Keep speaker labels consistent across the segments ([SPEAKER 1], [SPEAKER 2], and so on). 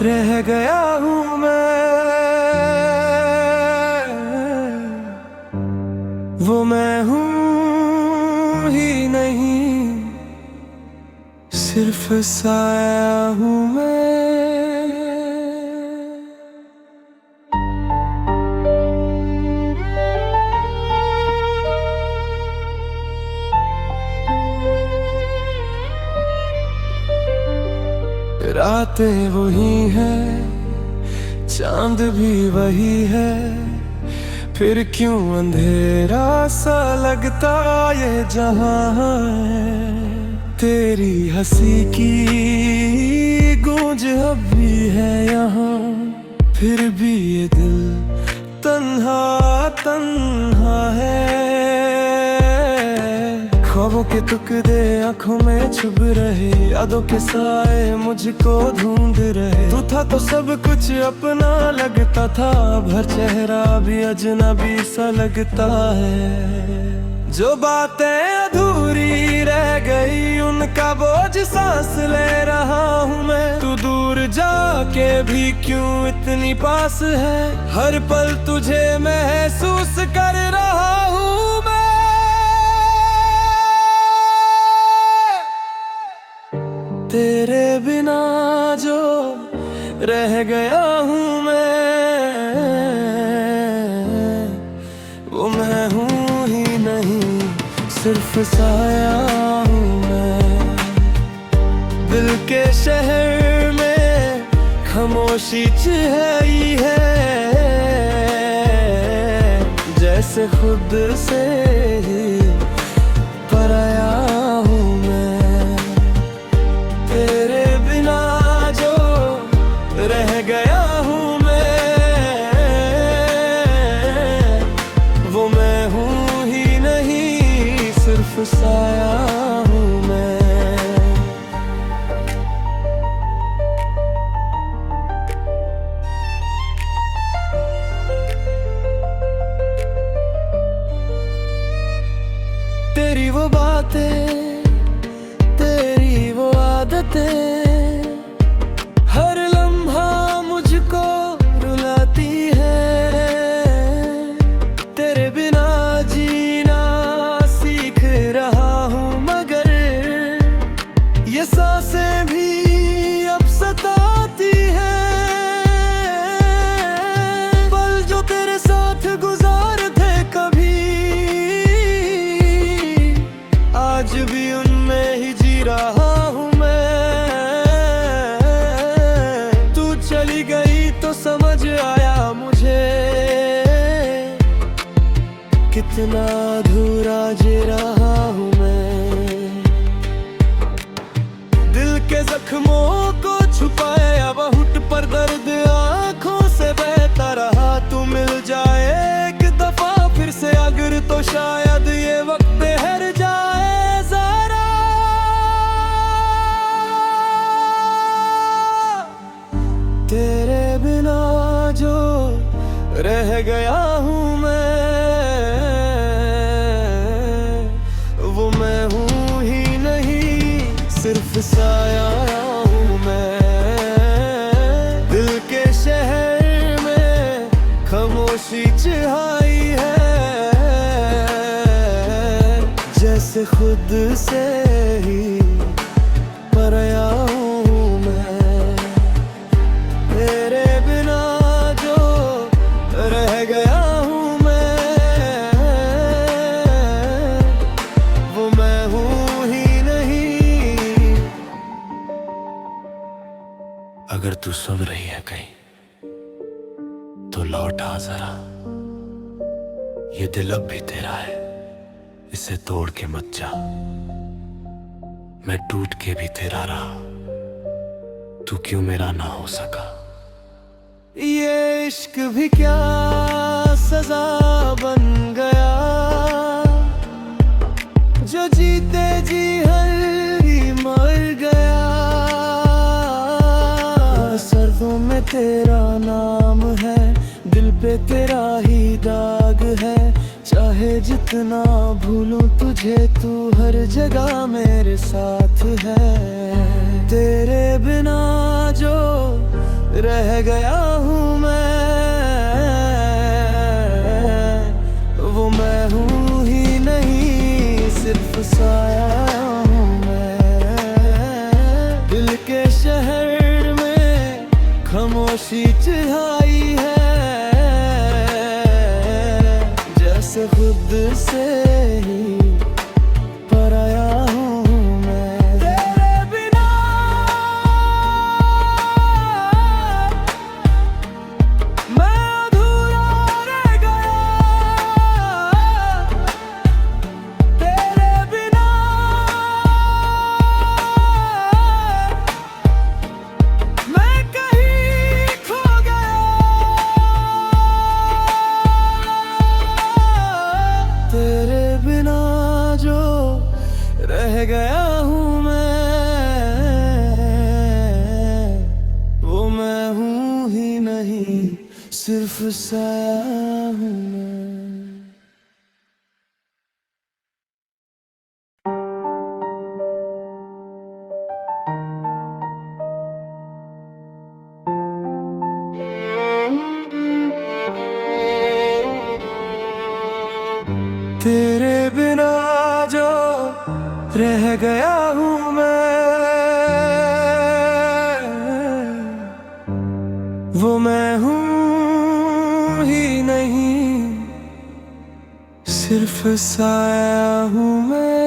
[SPEAKER 1] रह गया हूँ वो मैं हूँ ही नहीं, सिर्फ साया हूँ मैं। रातें वही हैं, चांद भी वही है, फिर क्यों अंधेरा सा लगता ये जहां है। तेरी हंसी की गूंज अब भी है यहाँ, फिर भी ये दिल तन्हा तन्हा है। ख्वाबों के टुकड़े आंखों में छुप रहे, यादों के साए मुझको ढूंढ रहे। तू था तो सब कुछ अपना लगता था, अब हर चेहरा भी अजनबी सा लगता है। जो बातें अधूरी रह गई उनका बोझ सांस ले रहा हूँ मैं। तू दूर जाके भी क्यों इतनी पास है, हर पल तुझे महसूस कर रहा हूँ मैं। तेरे बिना जो रह गया हूँ मैं, वो मैं हूँ ही नहीं, सिर्फ साया हूँ मैं। दिल के शहर में खामोशी छाई है, जैसे खुद से ही पराया हूँ मैं। तेरे बिना जो रह गया हूँ मैं, वो मैं हूँ ही नहीं, सिर्फ साया हूँ मैं। तेरी वो बातें, तेरी वो आदतें, हर लम्हा मुझको रुलाती है। तेरे बिना जीना सीख रहा हूँ, मगर ये सांसें भी अब सताती है। पल जो तेरे साथ गुजार थे कभी, आज भी उनमें ही जी रहा हूँ मैं। तू चली गई तो समझ आया मुझे, कितना अधूरा जी रहा हूँ मैं। दिल के जख्मों को छुपाया बहुत, पर दर्द आंखों से बहता रहा। तू मिल जाए एक दफा फिर से अगर, तो शायद ये वक्त ठहर जाए जरा। तेरे बिना जो रह गया हूँ मैं, वो मैं हूँ ही नहीं, सिर्फ साया हूँ मैं। दिल के शहर में खामोशी छाई है, जैसे खुद से ही पराया हूँ मैं। तेरे बिना जो रह गया हूँ मैं, वो मैं हूँ ही नहीं।
[SPEAKER 2] अगर तू सुन रही है कहीं तो लौट आ जरा, ये दिल अब भी तेरा है, इसे तोड़ के मत जा। मैं टूट के भी तेरा रहा, तू क्यों मेरा ना हो सका।
[SPEAKER 1] ये इश्क भी क्या सजा बन गया, जो जीते जी हर ही मर गया। सर्दों में तेरा नाम है, दिल पे तेरा ही दाग है। चाहे जितना भूलूं तुझे, तू हर जगह मेरे साथ है। तेरे बिना जो रह गया हूँ मैं, वो मैं हूँ ही नहीं, सिर्फ साया हूँ मैं। दिल के शहर में खामोशी छाई है, जैसे खुद से ही पराया हूँ मैं। तेरे बिना मैं अधूरा रह गया, तेरे बिना मैं कहीं खो गया। तेरे बिना जो रह गया हूँ मैं, वो मैं हूँ ही नहीं, सिर्फ साया हूँ मैं। तेरे बिना जो रह गया हूँ मैं, वो मैं हूँ ही नहीं, सिर्फ साया हूँ मैं।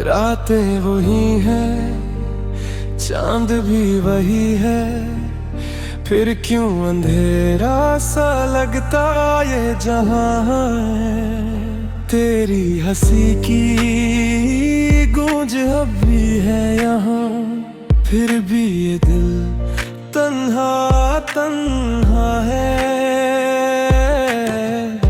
[SPEAKER 1] रातें वही हैं, चांद भी वही है, फिर क्यों अंधेरा सा लगता ये जहां है। तेरी हंसी की गूंज अब भी है यहाँ, फिर भी ये दिल तन्हा तन्हा है।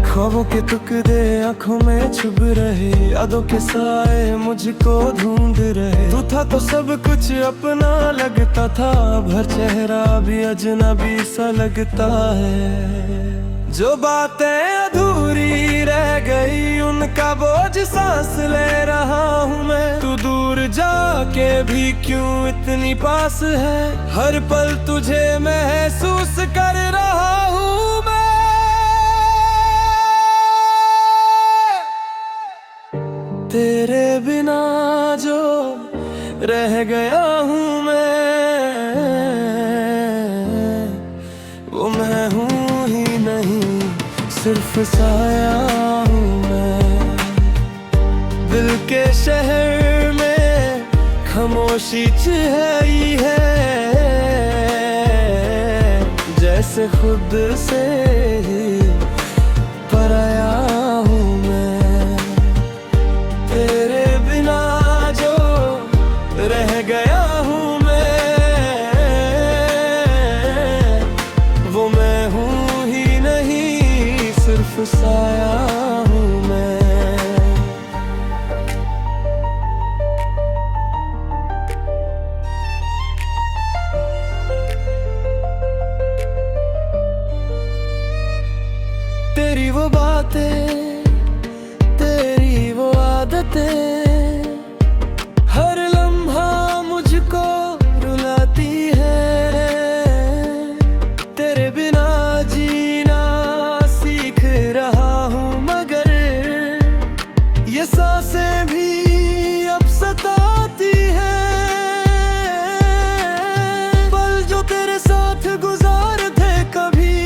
[SPEAKER 1] ख्वाबों के टुकड़े आंखों में छुप रहे, यादों के साए मुझको ढूंढ रहे। तू था तो सब कुछ अपना लगता था, अब हर चेहरा भी अजनबी सा लगता है। जो बातें अधूरी रह गई उनका बोझ सांस ले रहा हूँ मैं। तू दूर जाके भी क्यों इतनी पास है, हर पल तुझे महसूस कर रहा हूँ मैं। तेरे बिना जो रह गया हूँ मैं, वो मैं हूँ ही नहीं, सिर्फ साया हूँ मैं। दिल के शहर में खामोशी छाई है, जैसे खुद से ही पराया हूँ मैं। तेरे बिना जो रह गया हूँ मैं, वो मैं हूँ ही नहीं, सिर्फ साया हूँ मैं। तेरी वो बातें, तेरी वो आदतें, हर लम्हा मुझको रुलाती है। तेरे बिना जीना सीख रहा हूँ, मगर ये सांसें भी अब सताती हैं। पल जो तेरे साथ गुजार थे कभी,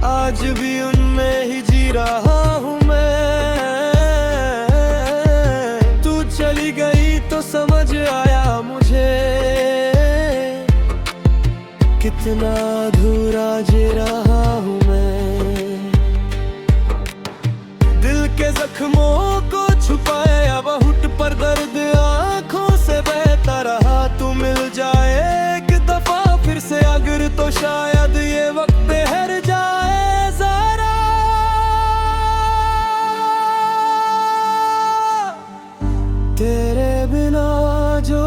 [SPEAKER 1] आज भी उनमें ही जी रहा हूँ मैं। तू चली गई तो समझ आया मुझे, कितना अधूरा जी रहा हूँ मैं। दिल के जख्मों को छुपाया बहुत पर दर्द आंखों से बहता रहा। तू मिल जाए एक दफा फिर से अगर, तो शायद ये वक्त ठहर जाए जरा। तेरे बिना जो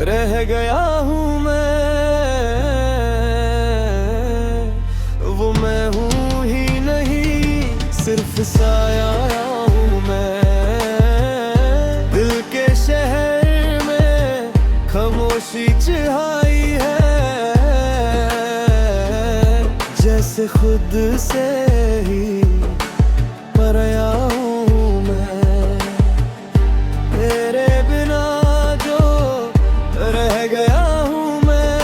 [SPEAKER 1] रह गया हूँ मैं, जैसे खुद से ही पराया हूँ मैं। तेरे बिना जो रह गया हूँ मैं,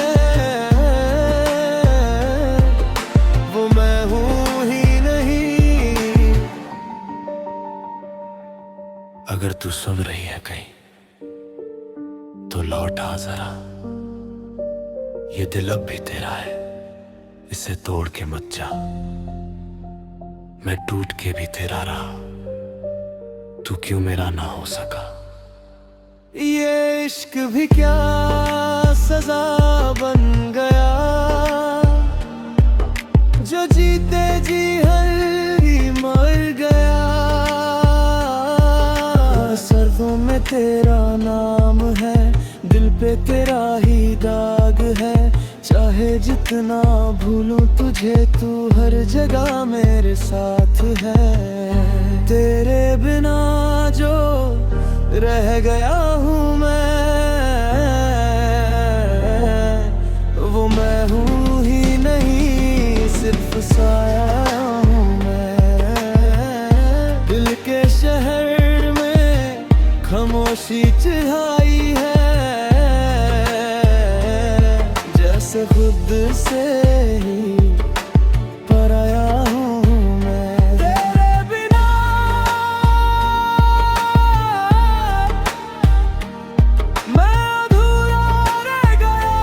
[SPEAKER 1] वो मैं हूँ ही नहीं।
[SPEAKER 2] अगर तू सुन रही है कहीं तो लौट आ जरा, ये दिल अब भी तेरा है, इसे तोड़ के मत जा। मैं टूट के भी तेरा रहा, तू क्यों मेरा ना हो सका।
[SPEAKER 1] ये इश्क भी क्या सजा बन गया, जो जीते जी हर ही मर गया। सर्दों में तेरा नाम है, दिल पे तेरा ही दाग है। चाहे जितना भूलूं तुझे, तू हर जगह मेरे साथ है। तेरे बिना जो रह गया हूँ मैं, वो मैं हूँ ही नहीं, सिर्फ साया हूँ मैं। दिल के शहर में खामोशी छाई है, जैसे खुद से ही पराया हूँ मैं। तेरे बिना मैं अधूरा रह गया।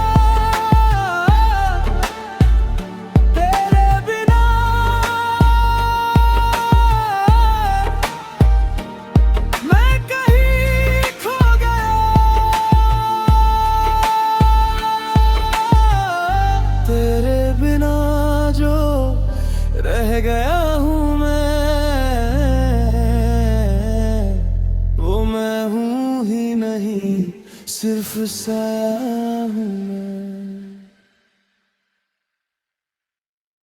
[SPEAKER 1] तेरे बिना मैं कहीं खो गया। तेरे बिना जो रह गया हूँ मैं, वो मैं हूँ ही नहीं, सिर्फ साया